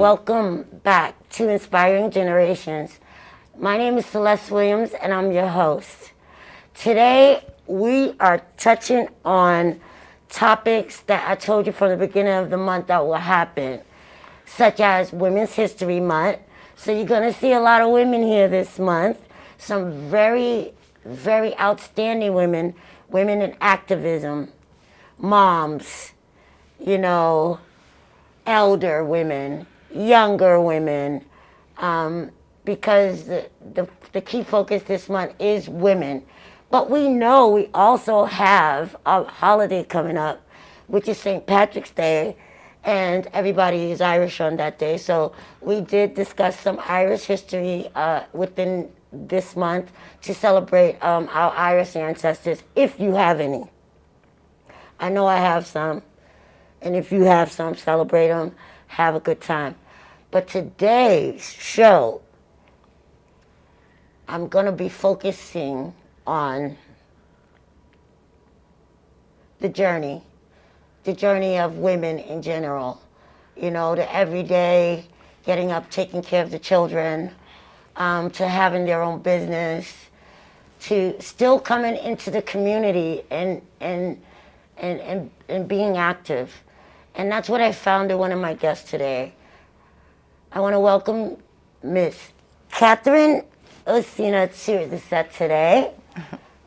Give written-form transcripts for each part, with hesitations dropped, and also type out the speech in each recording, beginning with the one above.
Welcome back to Inspiring Generations. My name is Celeste Williams and I'm your host. Today we are touching on topics that I told you from the beginning of the month that will happen, such as Women's History Month. So you're going to see a lot of women here this month. Some very, very outstanding women in activism, moms, elder women, younger women, because the key focus this month is women. But we know we also have a holiday coming up, which is St. Patrick's Day, and everybody is Irish on that day. So we did discuss some Irish history within this month to celebrate our Irish ancestors, if you have any. I know I have some, and if you have some, celebrate them, have a good time. But today's show, I'm going to be focusing on the journey of women in general. The everyday getting up, taking care of the children, to having their own business, to still coming into the community and being active. And that's what I found in one of my guests today. I want to welcome Miss Katherine Occena to the set today.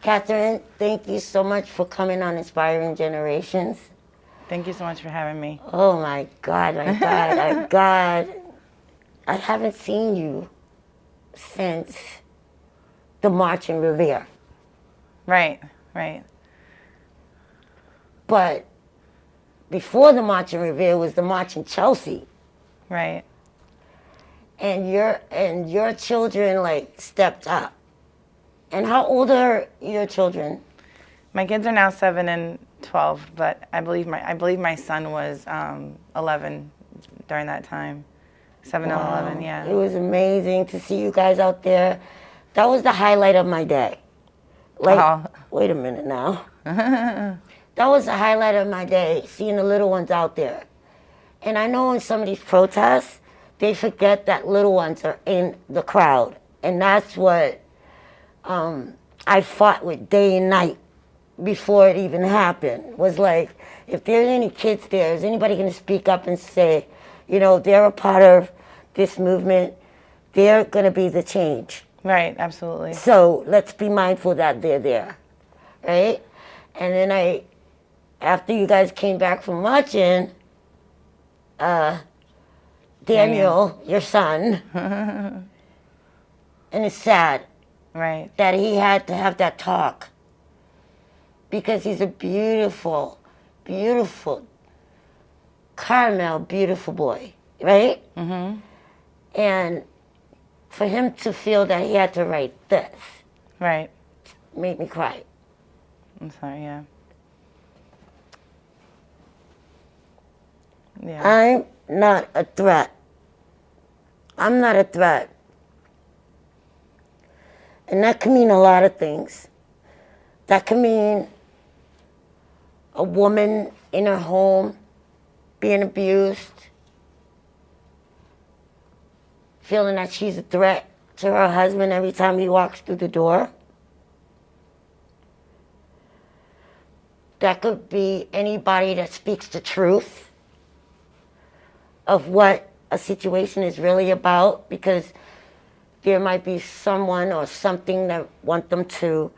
Katherine, thank you so much for coming on Inspiring Generations. Thank you so much for having me. Oh my God, my God. I haven't seen you since the March in Revere. Right. But before the March in Revere was the March in Chelsea. Right. And your children stepped up. And how old are your children? My kids are now 7 and 12, but I believe my son was 11 during that time. 7 and 11, yeah. It was amazing to see you guys out there. That was the highlight of my day. Wait a minute now. That was the highlight of my day, seeing the little ones out there. And I know in some of these protests, they forget that little ones are in the crowd. And that's what I fought with day and night before it even happened. Was like, if there's any kids there, is anybody going to speak up and say, they're a part of this movement, they're going to be the change. Right, absolutely. So let's be mindful that they're there, right? And then after you guys came back from marching, Daniel, your son, and it's sad right, that he had to have that talk, because he's a beautiful, beautiful, caramel, beautiful boy, right? Mm-hmm. And for him to feel that he had to write this, right, made me cry. I'm sorry, yeah. I'm not a threat. I'm not a threat. And that can mean a lot of things. That can mean a woman in her home being abused, feeling that she's a threat to her husband every time he walks through the door. That could be anybody that speaks the truth of what a situation is really about, because there might be someone or something that want them to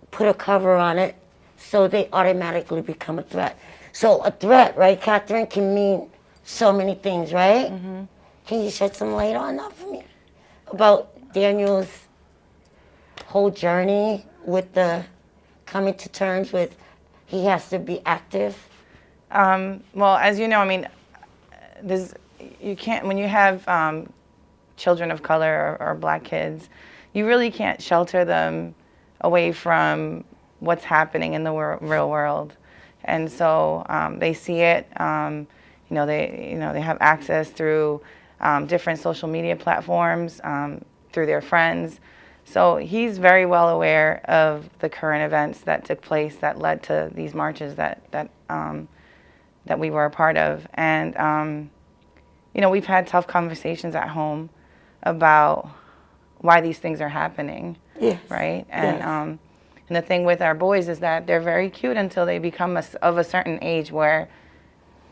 put a cover on it, so they automatically become a threat. So a threat, right, Katherine, can mean so many things, right? Mm-hmm. Can you shed some light on that for me? About Daniel's whole journey with the coming to terms with he has to be active? Well, as you know, you can't, when you have children of color or black kids, you really can't shelter them away from what's happening in the real world. And so they see it, they have access through different social media platforms, through their friends. So he's very well aware of the current events that took place that led to these marches that we were a part of. And we've had tough conversations at home about why these things are happening, Yes. right? And Yes. and the thing with our boys is that they're very cute until they become of a certain age where,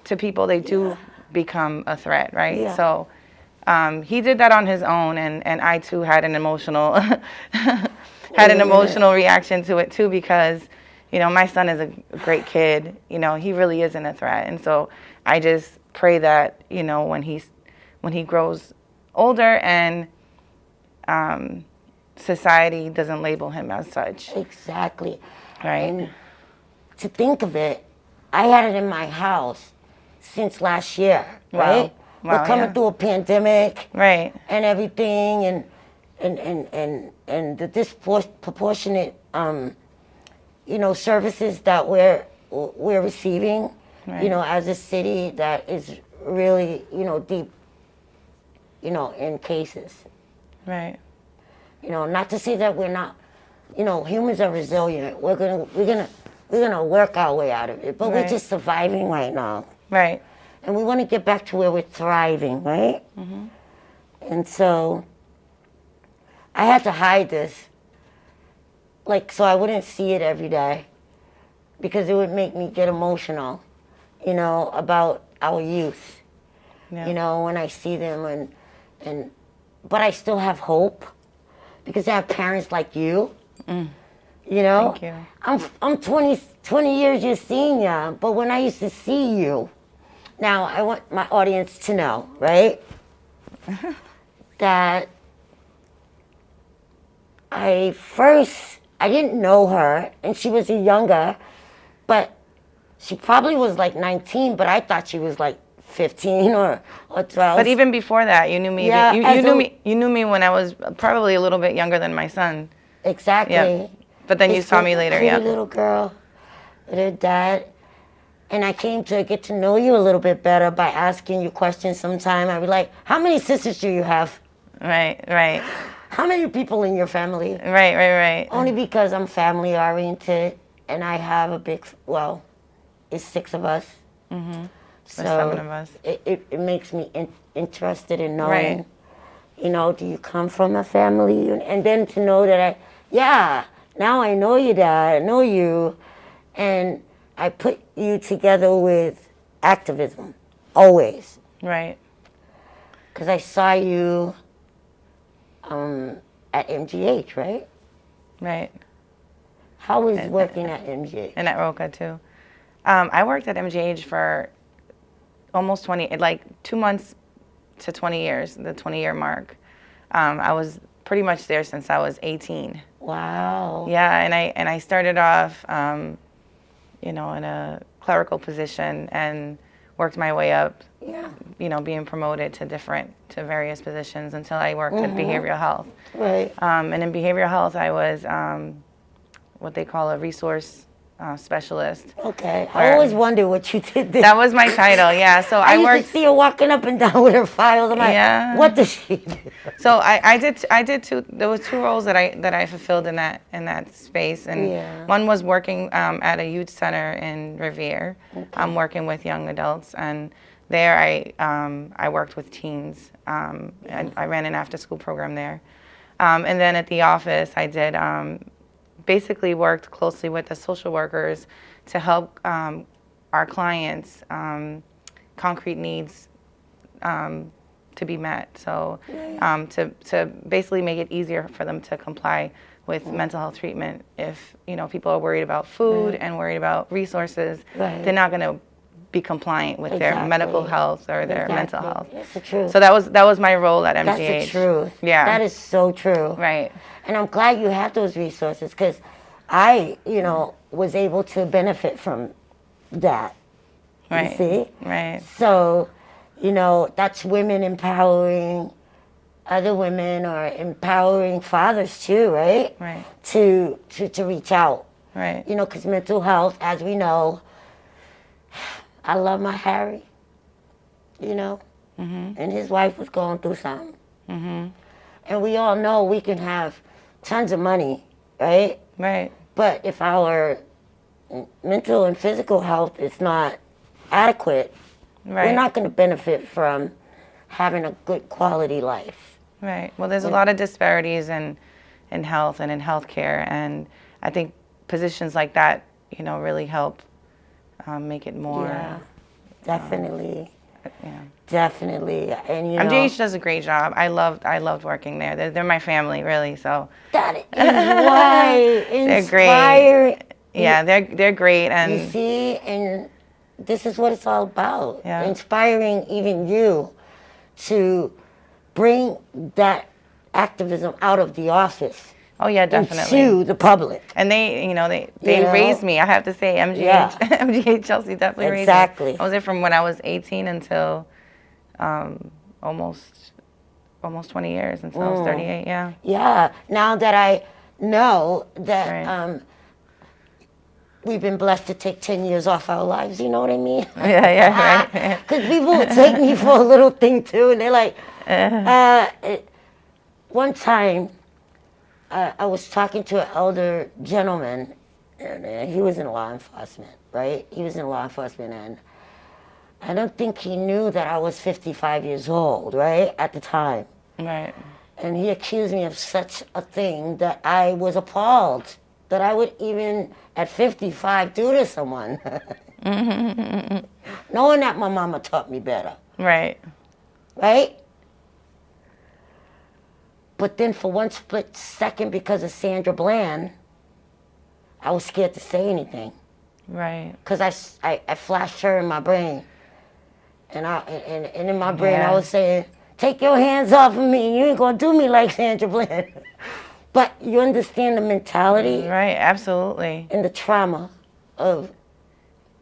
to people, they do become a threat, right? Yeah. So he did that on his own, and I too had an emotional reaction to it too, because my son is a great kid. He really isn't a threat, and so I just pray that when he grows older and society doesn't label him as such. Exactly. Right. And to think of it, I had it in my house since last year, right? Wow, We're coming yeah. through a pandemic, Right. and everything, and the disproportionate, services that we're receiving, Right. as a city that is really, deep, in cases. Right. Not to say that we're not, humans are resilient. We're gonna work our way out of it, but we're Right. just surviving right now, Right. and we want to get back to where we're thriving, right? Mm-hmm. And so, I had to hide this, so I wouldn't see it every day, because it would make me get emotional, about our youth. Yeah. When I see them, but I still have hope, because I have parents like you. Thank you. I'm 20 years your senior, but when I used to see you, now I want my audience to know, right? That I didn't know her, and she was younger, but she probably was like 19, but I thought she was like 15 or 12. But even before that, you knew me. Yeah, You knew me when I was probably a little bit younger than my son. Exactly. Yeah. But then you This saw me later. pretty Yeah. little girl with her dad. And I came to get to know you a little bit better by asking you questions sometime. I'd be like, how many sisters do you have? Right. Right. How many people in your family? Right. Right. Right. Only because I'm family oriented, and I have it's 6 of us. Mm-hmm. So There's 7 of us. It makes me interested in knowing, Right. do you come from a family? And then to know that now I know you, Dad, I know you, and I put you together with activism, always. Right. Because I saw you at MGH, right? Right. How was working at MGH? And at Roca too. I worked at MGH for almost 2 months to 20 years, the 20-year mark. I was pretty much there since I was 18. Wow. Yeah, and I started off, in a clerical position and worked my way up. Yeah. Being promoted to various positions until I worked at behavioral health. Right. And in behavioral health, I was what they call a resource specialist. Okay. I always wonder what you did there. That was my title, yeah. So I I used worked. to see her walking up and down with her files. I'm like, Yeah. what does she do? So I did two. There was 2 roles that I fulfilled in that space, and Yeah. one was working at a youth center in Revere. I'm working with young adults, and there I worked with teens. I ran an after-school program there, and then at the office I did basically worked closely with the social workers to help our clients' concrete needs to be met. So to basically make it easier for them to comply with mental health treatment. If people are worried about food and worried about resources, they're not going to be compliant with their medical health or their mental health. That's the truth. So that was my role at MGH. That's the truth. Yeah. That is so true. Right. And I'm glad you have those resources, because I, was able to benefit from that. Right. You see? Right. So, that's women empowering other women, or empowering fathers too, right? Right. To reach out. Right. Because mental health, as we know, I love my Harry, and his wife was going through something. And we all know we can have tons of money, right? Right. But if our mental and physical health is not adequate, we're not going to benefit from having a good quality life. Right. Well, there's a lot of disparities in health and in healthcare, and I think positions like that, really help make it more. Yeah, definitely. Yeah. Definitely. And MGH does a great job. I loved working there. They're my family, really. So that is why they're great. Yeah, they're great, and you see, and this is what it's all about. Yeah. Inspiring even you to bring that activism out of the office. Oh yeah, definitely. Into the public. And they raised me. I have to say, MGH, Yeah. MGH Chelsea definitely raised Exactly. me. I was there from when I was 18 until almost 20 years, until I was 38. Yeah. Yeah. Now that I know that Right. we've been blessed to take 10 years off our lives, you know what I mean? Yeah, right. Because people will take me for a little thing too, and they're like, one time, I was talking to an elder gentleman, and he was in law enforcement, right? He was in law enforcement, and I don't think he knew that I was 55 years old, right, at the time. Right. And he accused me of such a thing that I was appalled that I would even, at 55, do to someone. Knowing that my mama taught me better. Right. Right? But then for one split second, because of Sandra Bland, I was scared to say anything. Right. Because I flashed her in my brain. And in my brain, I was saying, take your hands off of me. You ain't going to do me like Sandra Bland. But you understand the mentality. Right, absolutely. And the trauma of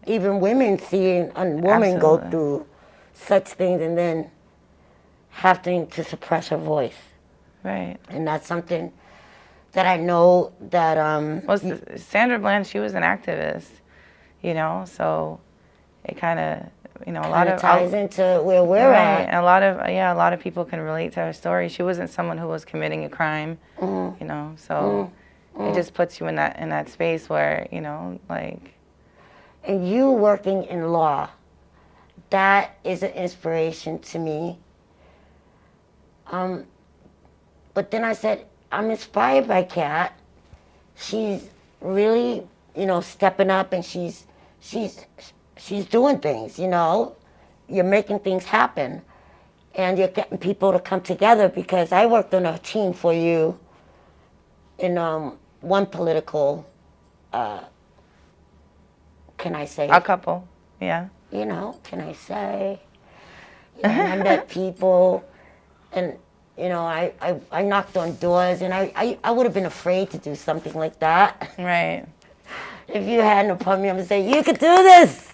even women seeing a woman go through such things and then having to suppress her voice. Right. And that's something that I know that... Well, Sandra Bland, she was an activist, so it kind of, a lot of... ties into where we're right. at. And a lot of people can relate to her story. She wasn't someone who was committing a crime, so it just puts you in that space where, like... And you working in law, that is an inspiration to me. But then I said, I'm inspired by Kat. She's really, stepping up, and she's doing things, You're making things happen. And you're getting people to come together, because I worked on a team for you in one political, can I say? A couple, yeah. Can I say? And I met people, and I knocked on doors, and I would have been afraid to do something like that. Right. If you hadn't upon me, I'm going to say, you could do this.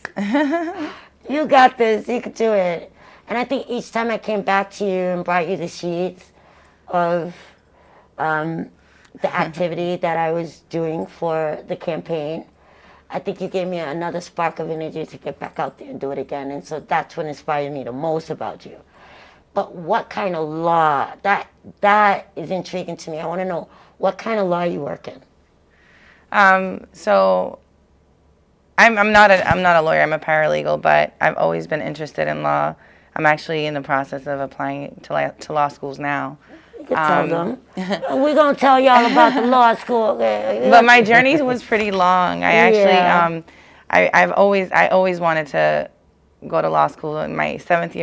You got this. You could do it. And I think each time I came back to you and brought you the sheets of the activity that I was doing for the campaign, I think you gave me another spark of energy to get back out there and do it again. And so that's what inspired me the most about you. But what kind of law? That is intriguing to me. I want to know, what kind of law you work in? So I'm not a lawyer. I'm a paralegal, but I've always been interested in law. I'm actually in the process of applying to law schools now. You can tell them. We're gonna tell y'all about the law school. Okay? But my journey was pretty long. I actually, I always wanted to go to law school. In my seventh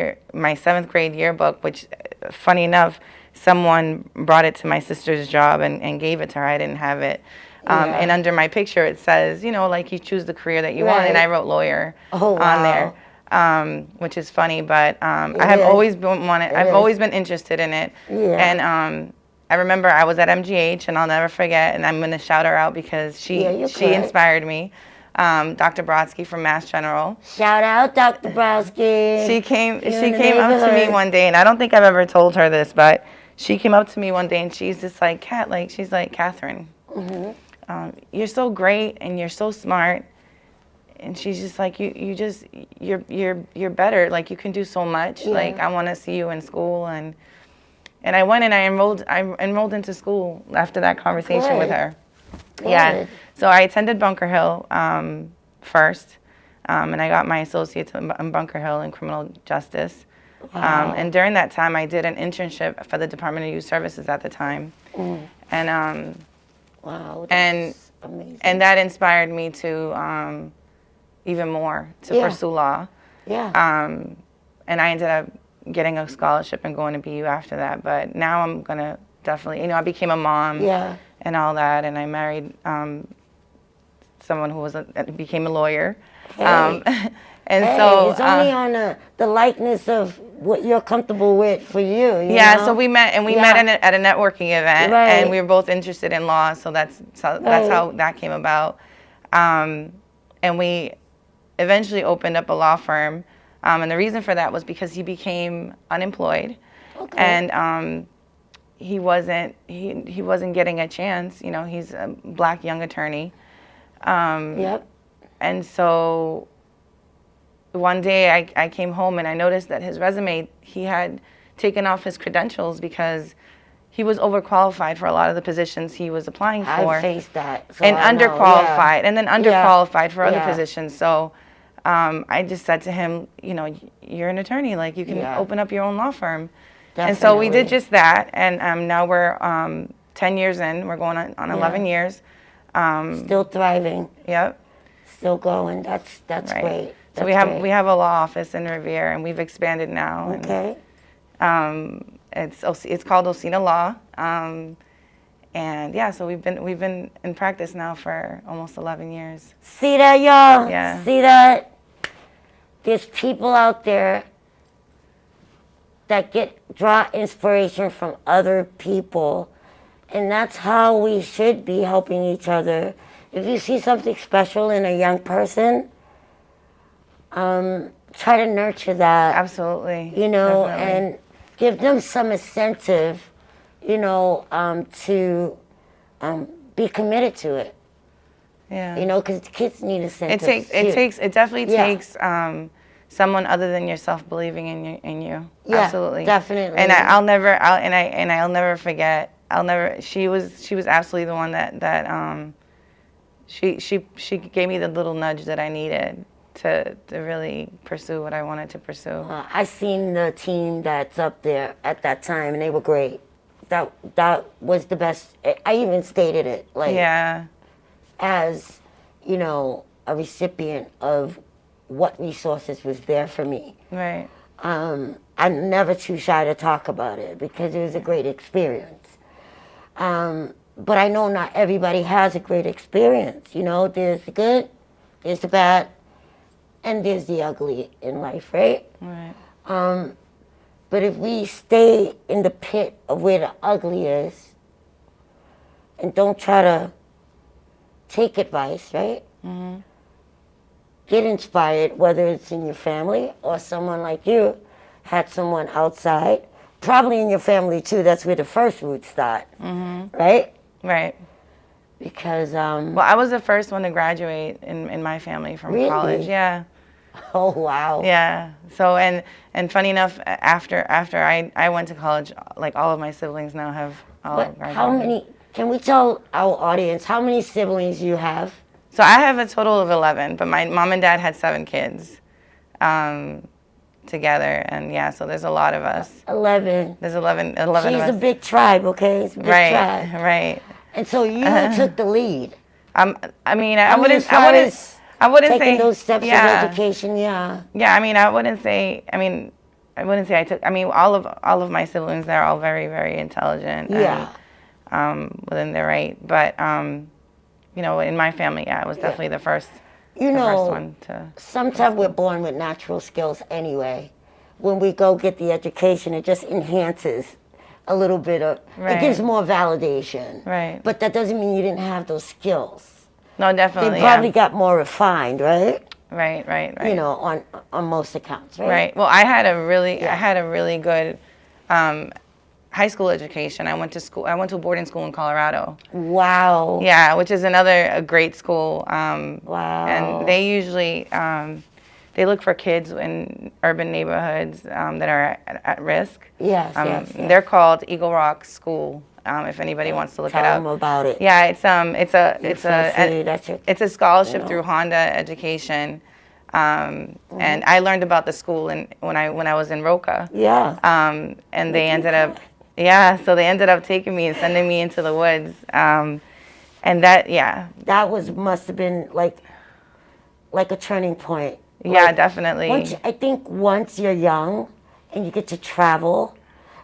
grade yearbook, which, funny enough, someone brought it to my sister's job and gave it to her. I didn't have it. And under my picture, it says, like, you choose the career that you want, and I wrote lawyer on there, which is funny, but I have always been interested in it. Yeah. And I remember I was at MGH, and I'll never forget, and I'm going to shout her out because she inspired me. Dr. Brodsky from Mass General. Shout out, Dr. Brodsky. She came up to me one day, and I don't think I've ever told her this, but she came up to me one day, and she's just like, she's like, Katherine, you're so great, and you're so smart, and she's just like, you're better, like, you can do so much, like, I want to see you in school, and I went and I enrolled into school after that conversation with her. Yeah, so I attended Bunker Hill first, and I got my associates in Bunker Hill in criminal justice. Wow. And during that time, I did an internship for the Department of Youth Services at the time. And Wow. and That's amazing. and that inspired me to even more to Yeah. pursue law. Yeah. And I ended up getting a scholarship and going to BU after that. But now I'm gonna definitely, I became a mom Yeah. and all that, and I married someone who became a lawyer. Hey. And Hey, so it's only on the likeness of what you're comfortable with for you. You yeah, know? so we met Yeah. at a networking event, Right. and we were both interested in law, so that's how that came about. And we eventually opened up a law firm, and the reason for that was because he became unemployed, Okay. and he wasn't getting a chance. He's a black young attorney, Yep. and so one day I came home and I noticed that his resume, he had taken off his credentials because he was overqualified for a lot of the positions he was applying for. I faced that. So And I know. underqualified, Yeah. and then underqualified for other Yeah. positions. So I just said to him, you're an attorney, like you can Yeah. open up your own law firm. And so we did Definitely. just that, and now we're 10 years in. We're going on 11 years. Still thriving. Yep. Still going. That's Right. great. So That's we have a law office in Revere, and we've expanded now. Okay. And, it's called Occena Law, and yeah, so we've been in practice now for almost 11 years. See that, y'all? Yeah. See that? There's people out there that draw inspiration from other people, and that's how we should be helping each other. If you see something special in a young person, try to nurture that. Absolutely. Definitely. Definitely. And give them some incentive, to be committed to it. Yeah. Because kids need incentive. It definitely Yeah. takes someone other than yourself believing in you. Yeah, Absolutely. definitely. And I'll never forget. She was absolutely the one that she gave me the little nudge that I needed to really pursue what I wanted to pursue. I seen the team that's up there at that time, and they were great. That was the best. I even stated it, Yeah. as, a recipient of what resources was there for me. Right. I'm never too shy to talk about it because it was a great experience. But I know not everybody has a great experience. There's the good, there's the bad, and there's the ugly in life, right? Right. But if we stay in the pit of where the ugly is and don't try to take advice, right? Mm-hmm. Get inspired, whether it's in your family or someone like you had someone outside, probably in your family too. That's where the first roots start, right? Right. Because Well, I was the first one to graduate in my family from Really? college. Yeah. oh wow, Yeah. So and funny enough, after I went to college, like all of my siblings now have all But graduated. how many? Can we tell our audience how many siblings you have? So I have a total of 11, but my mom and dad had 7 kids together, and yeah, so there's a lot of us. 11. There's 11 of us. She's a big tribe, okay? It's a big tribe. Right. And so you took the lead. I wouldn't as far as taking say those steps yeah. of education, yeah. Yeah, I wouldn't say I took. All of my siblings, they're all very, very intelligent. Yeah. And, within their right, but in my family, yeah, I was definitely the first one to. Sometimes we're born with natural skills anyway. When we go get the education, it just enhances a little bit of. Right. It gives more validation. Right. But that doesn't mean you didn't have those skills. No, definitely. They probably got more refined, right? Right. On most accounts, right? Right. Well, I had a really good high school education. I went to a boarding school in Colorado. Wow. Yeah, which is a great school. Wow. And they usually they look for kids in urban neighborhoods that are at risk. Yes, yes. They're called Eagle Rock School. If anybody wants to look Tell it up. them about it. Yeah, it's a scholarship know. through Honda Education, And I learned about the school when I was in Roca. Yeah. And they ended up, yeah, so they ended up taking me and sending me into the woods. And that, yeah. That must have been like a turning point. Yeah, Like, definitely. I think once you're young and you get to travel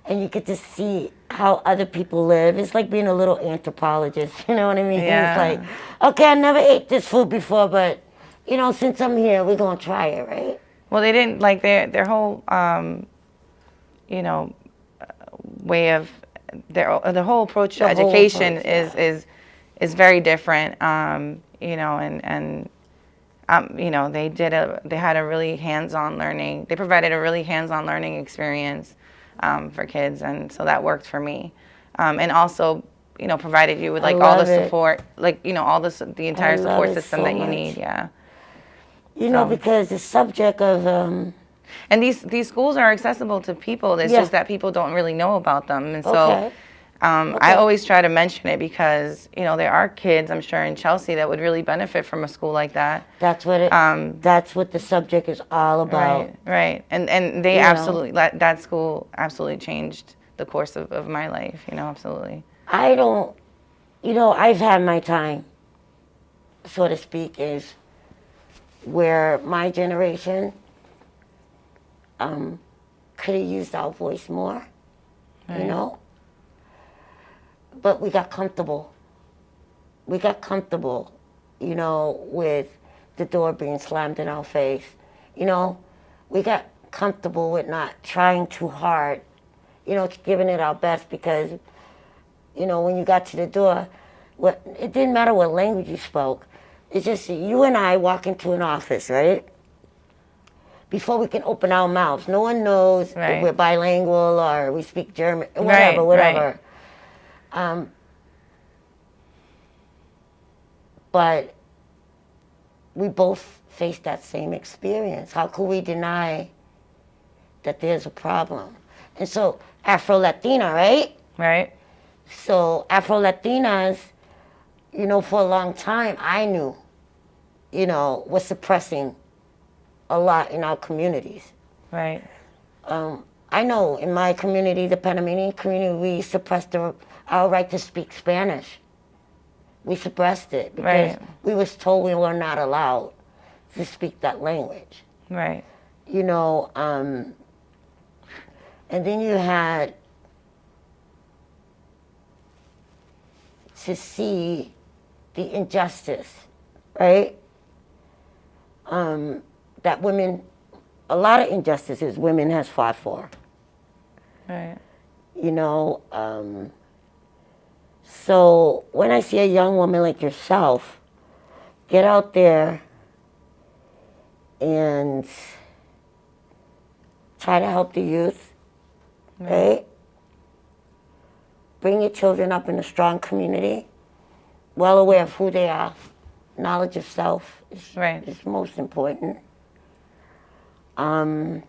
and you get to see how other people live, it's like being a little anthropologist, you know what I mean? Yeah. It's like, okay, I never ate this food before, but, you know, since I'm here, we're going to try it, right? Well, they didn't, like, their whole, you know, way of, the whole approach to The whole education approach, is very different, you know, and you know, they had a really hands-on learning. They provided a really hands-on learning experience for kids, and so that worked for me. And also, you know, provided you with like all the support, like, you know, all the entire support system that you need. Yeah. You know, because the subject of and these schools are accessible to people. It's just that people don't really know about them, and so. I always try to mention it because, you know, there are kids, I'm sure, in Chelsea that would really benefit from a school like that. That's what that's what the subject is all about. Right. And they absolutely, that school absolutely changed the course of my life, you know, absolutely. I don't, you know, I've had my time, so to speak, is where my generation could have used our voice more, you know? But we got comfortable. We got comfortable, you know, with the door being slammed in our face. You know, we got comfortable with not trying too hard, you know, giving it our best because, you know, when you got to the door, it didn't matter what language you spoke. It's just you and I walk into an office, right? Before we can open our mouths, no one knows if we're bilingual or we speak German, whatever. But we both face that same experience. How could we deny that there's a problem? And so Afro-Latina, right? Right. So Afro-Latinas, you know, for a long time, I knew, you know, was suppressing a lot in our communities. Right. I know in my community, the Panamanian community, we suppressed our right to speak Spanish. We suppressed it because we was told we were not allowed to speak that language. Right. You know, and then you had to see the injustice, right? That women, a lot of injustices women has fought for. Right. You know, so when I see a young woman like yourself get out there and try to help the youth, right? Bring your children up in a strong community, well aware of who they are. Knowledge of self is most important. I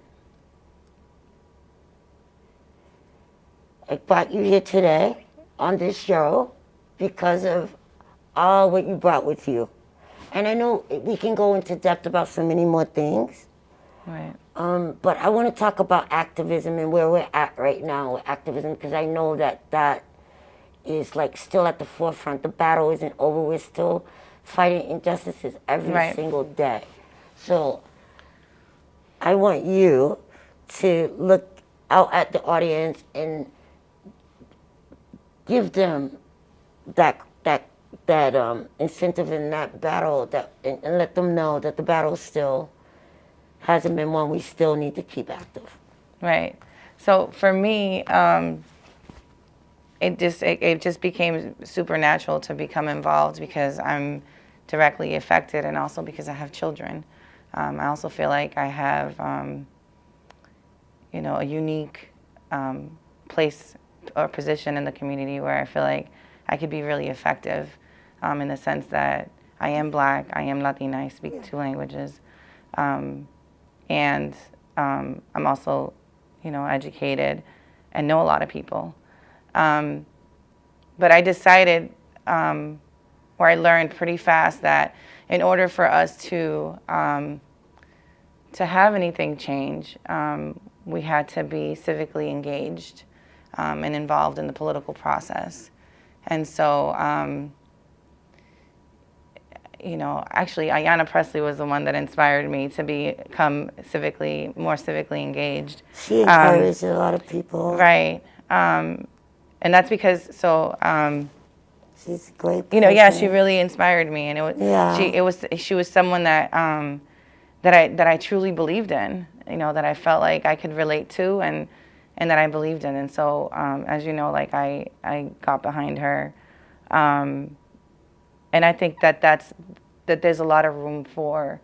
brought you here today on this show because of all what you brought with you. And I know we can go into depth about so many more things. Right. But I want to talk about activism and where we're at right now with activism because I know that is like still at the forefront. The battle isn't over. We're still fighting injustices every single day. So I want you to look out at the audience and give them that incentive in that battle and let them know that the battle still hasn't been won. We still need to keep active. Right. So for me, it just became supernatural to become involved because I'm directly affected and also because I have children. I also feel like I have, you know, a unique place or position in the community where I feel like I could be really effective in the sense that I am Black, I am Latina, I speak 2 languages, and I'm also, you know, educated and know a lot of people. But I decided, or I learned pretty fast that in order for us to to have anything change, we had to be civically engaged and involved in the political process. And so, you know, actually, Ayanna Pressley was the one that inspired me to become more civically engaged. She encouraged a lot of people. Right. And that's because, she's a great person. you know, yeah, she really inspired me, and she was someone that that I truly believed in. You know, that I felt like I could relate to, and that I believed in. And so, as you know, like I got behind her, and I think that there's a lot of room for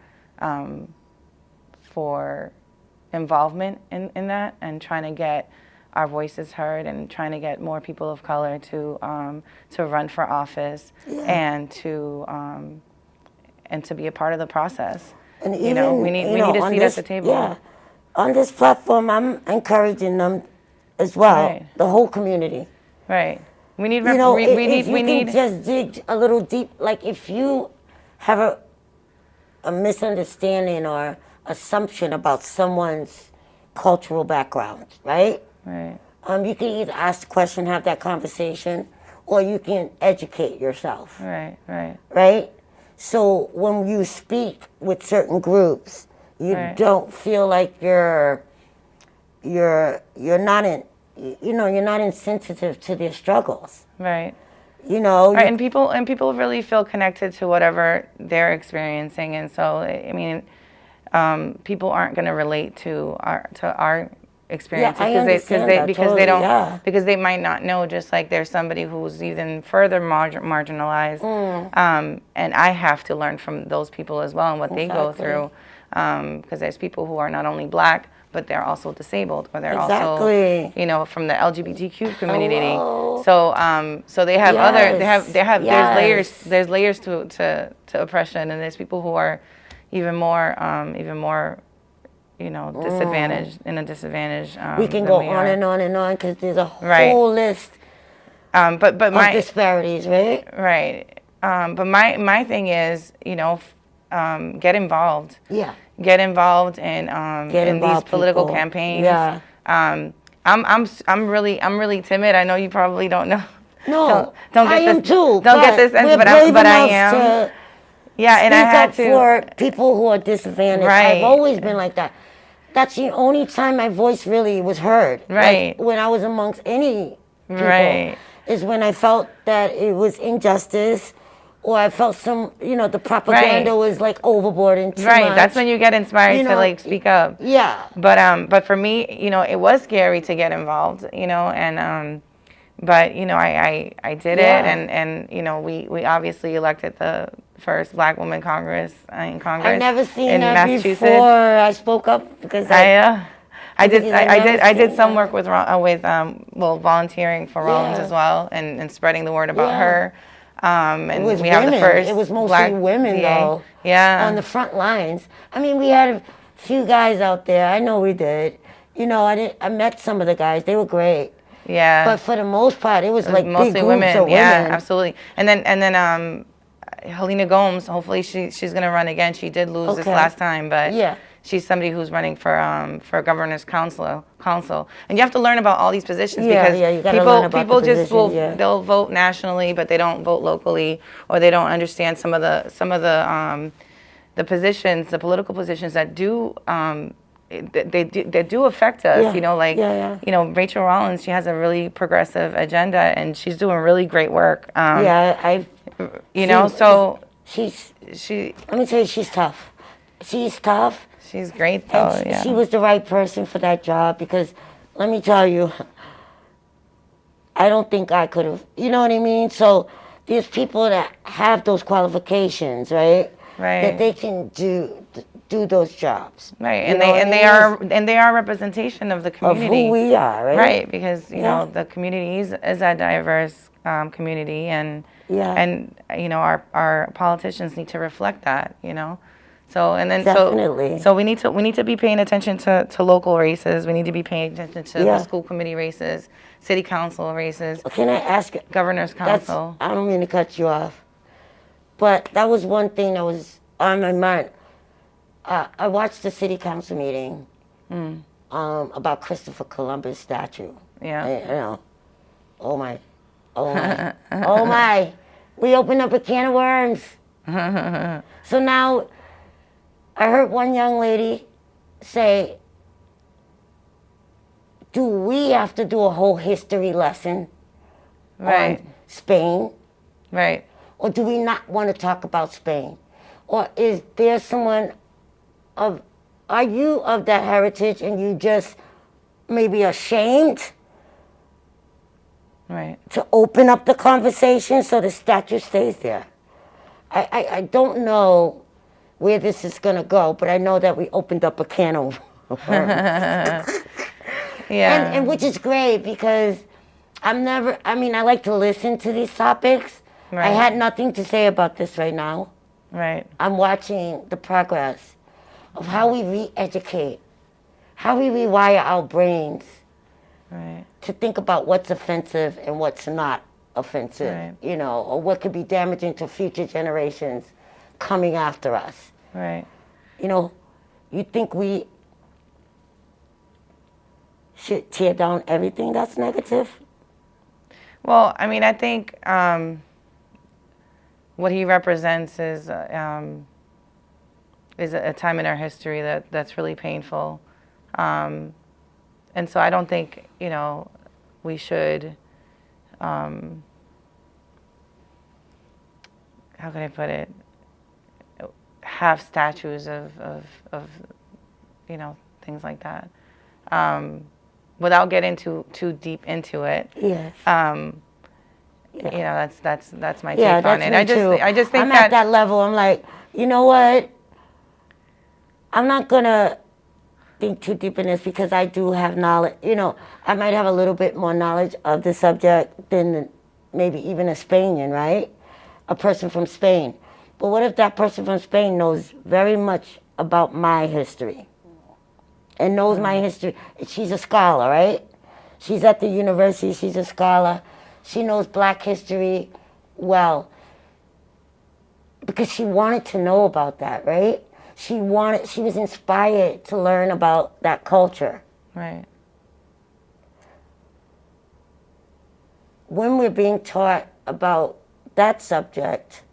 involvement in that, and trying to get our voices heard, and trying to get more people of color to run for office, and to be a part of the process. And even, you know, we need a seat at the table. Yeah, on this platform, I'm encouraging them as well. Right. The whole community. Right. We need. You know, we can just dig a little deep. Like if you have a misunderstanding or assumption about someone's cultural background, right? Right. You can either ask the question, have that conversation, or you can educate yourself. Right. Right. Right? So when you speak with certain groups, you don't feel like you're not insensitive to their struggles. Right. You know. Right. And people really feel connected to whatever they're experiencing, and so I mean, people aren't going to relate to our experiences because they might not know. Just like there's somebody who's even further marginalized, and I have to learn from those people as well and what they go through, because there's people who are not only Black, but they're also disabled, or they're also, you know, from the LGBTQ community. So they have there's layers to oppression, and there's people who are even more you know, disadvantaged, in a disadvantage. We can go on and on and on, because there's a whole list of disparities, right? Right. But my thing is, you know, get involved. Yeah. Get involved in these political campaigns. Yeah. I'm really timid. I know you probably don't know. No, don't get I am too. Don't get this sense, but I am. Yeah, and I had to. For people who are disadvantaged. Right. I've always been like that. That's the only time my voice really was heard. Right. Like when I was amongst any people. Right. Is when I felt that it was injustice, or I felt the propaganda was like overboard and too much. That's when you get inspired to like speak up. Yeah. But for me, you know, it was scary to get involved, you know, and but you know, I did it, and you know, we obviously elected the first Black woman Congress in Congress. I've never seen in that Massachusetts. before. I spoke up because I did some work with volunteering for Rollins as well, and spreading the word about her. And it was we have the first. It was mostly Black women DA. though. Yeah. On the front lines. I mean, we had a few guys out there. I know we did. You know, I met some of the guys. They were great. Yeah. But for the most part, it was like mostly big groups of women. Yeah, absolutely. And then Helena Gomes, hopefully she's gonna run again. She did lose this last time, but she's somebody who's running for governor's council. And you have to learn about all these positions because people just they'll vote nationally, but they don't vote locally, or they don't understand some of the positions, the political positions that do. They do affect us, you know, like, you know, Rachel Rollins, she has a really progressive agenda, and she's doing really great work. You know, so let me tell you, she's tough. She's tough. She's great, though. And she was the right person for that job, because let me tell you, I don't think I could have, you know what I mean? So there's people that have those qualifications, right? Right. That they can do those jobs. Right. And they are a representation of the community. Of who we are, right? Right, because you know, the community is a diverse community, and you know, our politicians need to reflect that, you know. So so we need to be paying attention to local races. We need to be paying attention to the school committee races, city council races. Can I ask? Governor's council. I don't mean to cut you off, but that was one thing that was on my mind. I watched the city council meeting about Christopher Columbus statue. Yeah. You know, oh my, oh my, oh my. We opened up a can of worms. So now, I heard one young lady say, do we have to do a whole history lesson Right. on Spain? Right. Or do we not want to talk about Spain? Or is there someone are you of that heritage and you just maybe ashamed Right. to open up the conversation so the statue stays there? I don't know where this is going to go, but I know that we opened up a can of worms. Yeah. And which is great because I like to listen to these topics. Right. I had nothing to say about this right now. Right. I'm watching the progress of how we re-educate, how we rewire our brains Right. to think about what's offensive and what's not offensive, Right. you know, or what could be damaging to future generations coming after us. Right. You know, you think we should tear down everything that's negative? Well, I mean, I think what he represents is a time in our history that's really painful, and so I don't think we should. How can I put it? Have statues of things like that. Without getting too deep into it. Yes. That's my Yeah, take on that's it. me too. I just think I'm at that level. I'm like, you know what? I'm not gonna think too deep in this because I do have knowledge. You know, I might have a little bit more knowledge of the subject than maybe even a Spaniard, right? A person from Spain. But what if that person from Spain knows very much about my history? And knows my history. She's a scholar, right? She's at the university, she's a scholar. She knows Black history well. Because she wanted to know about that, right? She was inspired to learn about that culture. Right. When we're being taught about that subject,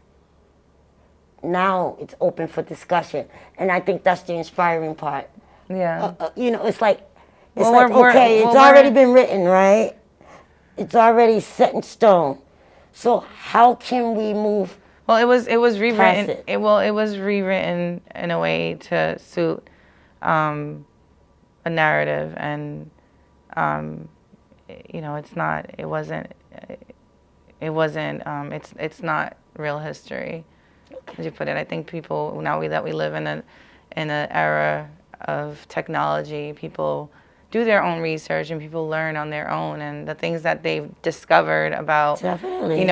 now it's open for discussion. And I think that's the inspiring part. Yeah. It's like, we're already been written, right? It's already set in stone. So how can we move? Well, it was rewritten. It. It was rewritten in a way to suit a narrative, and it's not. It wasn't. It's not real history, as you put it. I think people now that we live in an era of technology, people do their own research and people learn on their own, and the things that they've discovered about, Definitely.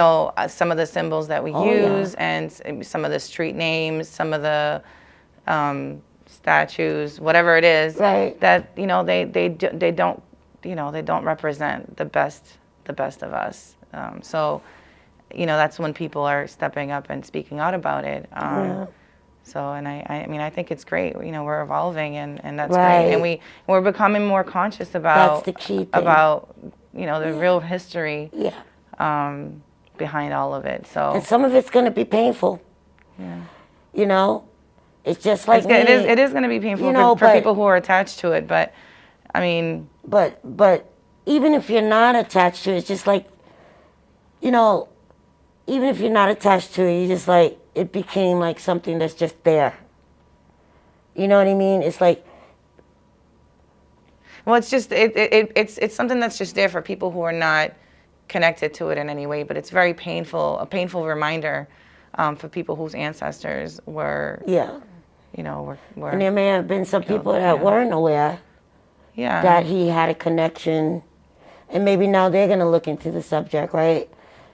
Some of the symbols that we use, and some of the street names, some of the statues, whatever it is, right. that they don't represent the best of us. So that's when people are stepping up and speaking out about it. So, and I think it's great. We're evolving, and that's right. great. And we're becoming more conscious about that's the key thing. About the real history behind all of it. So, and some of it's going to be painful. Yeah. It's just like it is going to be painful for people who are attached to it. But I mean, but even if you're not attached to it, it's just like, even if you're not attached to it, you just like. It became like something that's just there. You know what I mean? It's like. Well, it's just it's something that's just there for people who are not connected to it in any way. But it's very painful, a painful reminder for people whose ancestors were. Yeah. Were. And there may have been some people that weren't aware. Yeah. That he had a connection, and maybe now they're gonna look into the subject, right?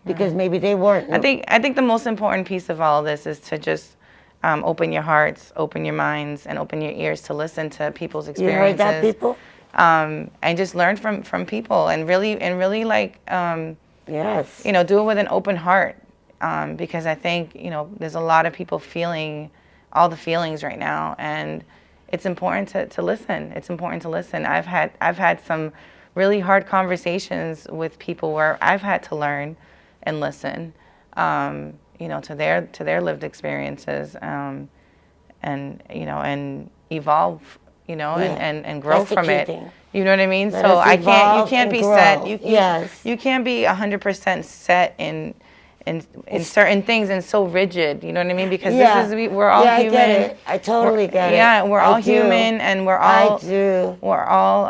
Because maybe they weren't. I think the most important piece of all of this is to just open your hearts, open your minds, and open your ears to listen to people's experiences. You heard that, people? And just learn from people, and really like yes. Do it with an open heart, because I think there's a lot of people feeling all the feelings right now, and it's important to listen. It's important to listen. I've had some really hard conversations with people where I've had to learn and listen, to their lived experiences, and and evolve, and grow That's the from key it. thing. You know what I mean? Let So us you evolve can't and be grow. set. Yes. You can't be 100% set in certain things and so rigid. You know what I mean? Because we're all yeah, human. I get it. I totally get it. Yeah, we're all I do. human, and we're I all do. we're all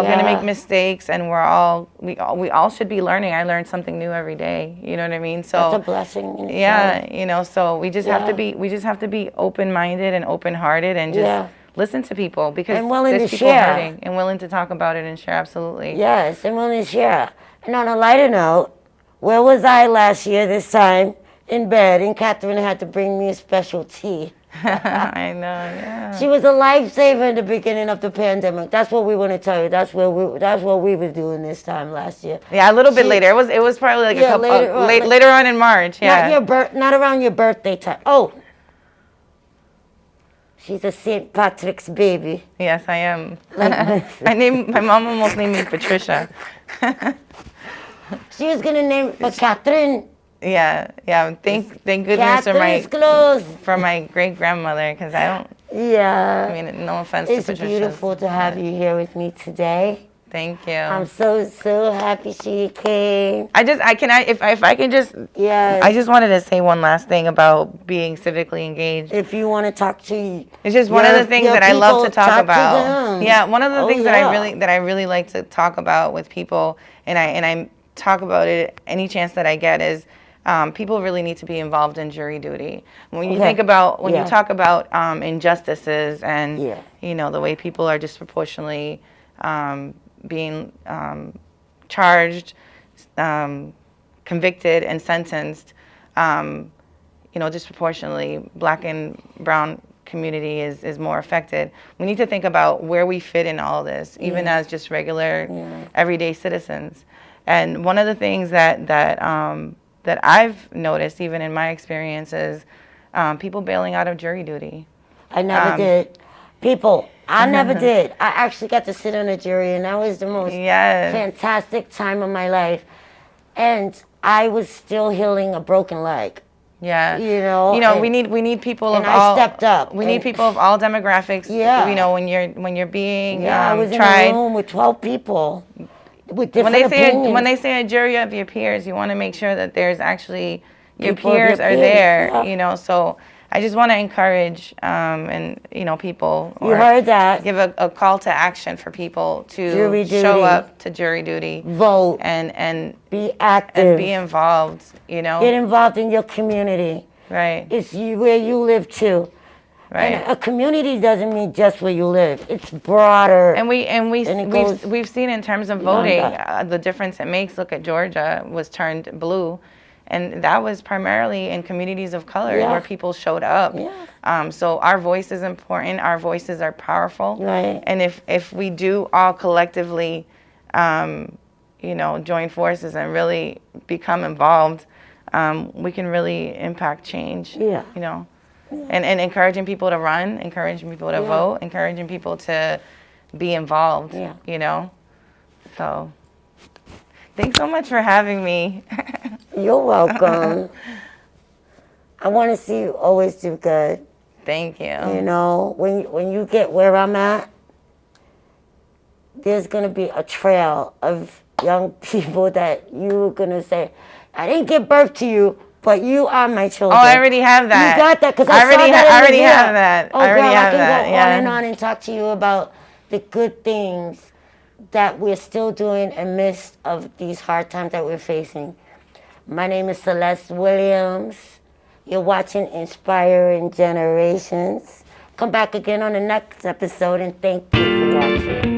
gonna make mistakes, and we all should be learning. I learn something new every day. You know what I mean? So That's a blessing. In yeah, itself. so we just have to be open-minded and open-hearted, and just listen to people, because And willing there's to people share. hurting, and willing to talk about it and share. Absolutely. Yes, and willing to share. And on a lighter note, where was I last year this time? In bed, and Katherine had to bring me a special tea. I know. Yeah. She was a lifesaver in the beginning of the pandemic. That's what we want to tell you. That's what we was doing this time last year. Yeah, a little bit later. It was probably like later on in March. Yeah. Not around your birthday time. Oh, she's a St. Patrick's baby. Yes, I am. My mom almost named me Patricia. She was gonna name it, but Katherine. Yeah. Thank goodness for my great grandmother, because I don't. Yeah. I mean, no offense It's to Patricia. beautiful to have you here with me today. Thank you. I'm so happy she came. If I can just. Yes. I just wanted to say one last thing about being civically engaged. If you want to talk to, it's just one of the things that I love to talk about. them. Yeah, one of the things yeah. that I really like to talk about with people, and I talk about it any chance that I get, is people really need to be involved in jury duty. When you think about you talk about injustices and the way people are disproportionately being charged, convicted, and sentenced, disproportionately, Black and brown community is more affected. We need to think about where we fit in all this, even as just regular, everyday citizens. And one of the things that I've noticed, even in my experience, is people bailing out of jury duty. I never did. I never did. I actually got to sit on a jury, and that was the most fantastic time of my life. And I was still healing a broken leg. Yeah. We need people and of all. I stepped up. We need people of all demographics. Yeah. When you're being I was tried. in a room with 12 people with different when they say a jury of your peers, you want to make sure that there's actually your People peers are there. Yeah. So I just want to encourage people. You heard that. Give a call to action for people to show up to jury duty, vote, and be active, and be involved. Get involved in your community. Right. It's where you live too. Right. And a community doesn't mean just where you live. It's broader. And we've seen in terms of voting the difference it makes. Look at Georgia was turned blue, and that was primarily in communities of color where people showed up. Yeah. So our voice is important. Our voices are powerful. Right. And if we do all collectively, join forces and really become involved, we can really impact change. Yeah. And encouraging people to run, encouraging people to vote, encouraging people to be involved. Yeah. So thanks so much for having me. You're welcome. I want to see you always do good. Thank you. When you get where I'm at, there's going to be a trail of young people that you're going to say, I didn't give birth to you, but you are my children. Oh, I already have that. You got that? Because I already have that. Oh, I already girl, have I that. can go on and on and talk to you about the good things that we're still doing amidst of these hard times that we're facing. My name is Celeste Williams. You're watching Inspiring Generations. Come back again on the next episode, and thank you for watching.